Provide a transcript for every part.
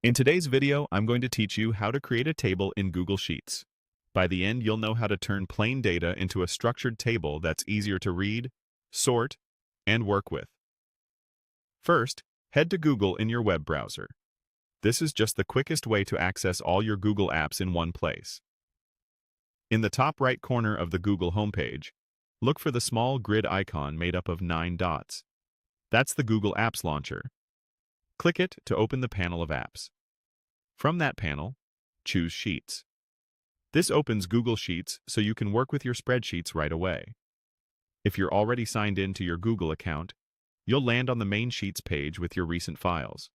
In today's video, I'm going to teach you how to create a table in Google Sheets. By the end, you'll know how to turn plain data into a structured table that's easier to read, sort, and work with. First, head to Google in your web browser. This is just the quickest way to access all your Google apps in one place. In the top right corner of the Google homepage, look for the small grid icon made up of 9 dots. That's the Google Apps Launcher. Click it to open the panel of apps. From that panel, choose Sheets. This opens Google Sheets so you can work with your spreadsheets right away. If you're already signed in to your Google account, you'll land on the main Sheets page with your recent files.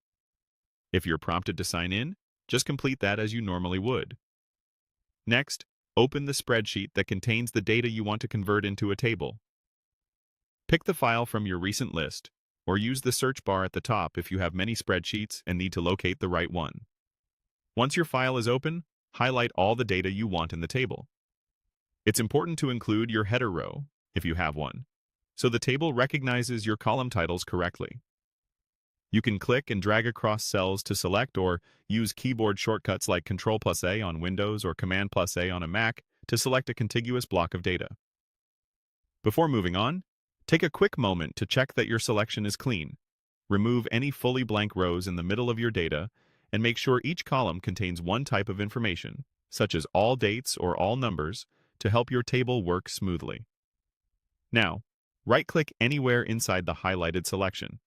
If you're prompted to sign in, just complete that as you normally would. Next, open the spreadsheet that contains the data you want to convert into a table. Pick the file from your recent list, or use the search bar at the top if you have many spreadsheets and need to locate the right one. Once your file is open, highlight all the data you want in the table. It's important to include your header row, if you have one, so the table recognizes your column titles correctly. You can click and drag across cells to select or use keyboard shortcuts like Ctrl+A on Windows or Command+A on a Mac to select a contiguous block of data. Before moving on, take a quick moment to check that your selection is clean. Remove any fully blank rows in the middle of your data and make sure each column contains one type of information, such as all dates or all numbers, to help your table work smoothly. Now, right-click anywhere inside the highlighted selection.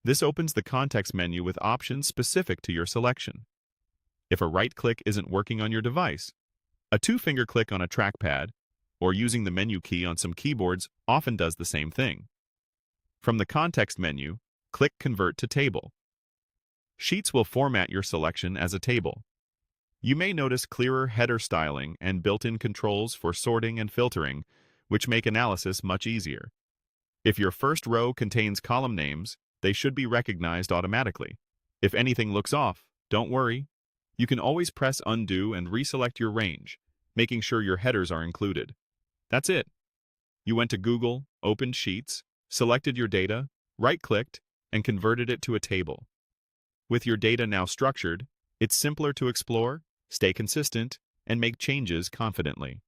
This opens the context menu with options specific to your selection. If a right-click isn't working on your device, a two-finger click on a trackpad or using the menu key on some keyboards often does the same thing. From the context menu, click Convert to Table. Sheets will format your selection as a table. You may notice clearer header styling and built-in controls for sorting and filtering, which make analysis much easier. If your first row contains column names, they should be recognized automatically. If anything looks off, don't worry. You can always press Undo and reselect your range, making sure your headers are included. That's it. You went to Google, opened Sheets, selected your data, right-clicked, and converted it to a table. With your data now structured, it's simpler to explore, stay consistent, and make changes confidently.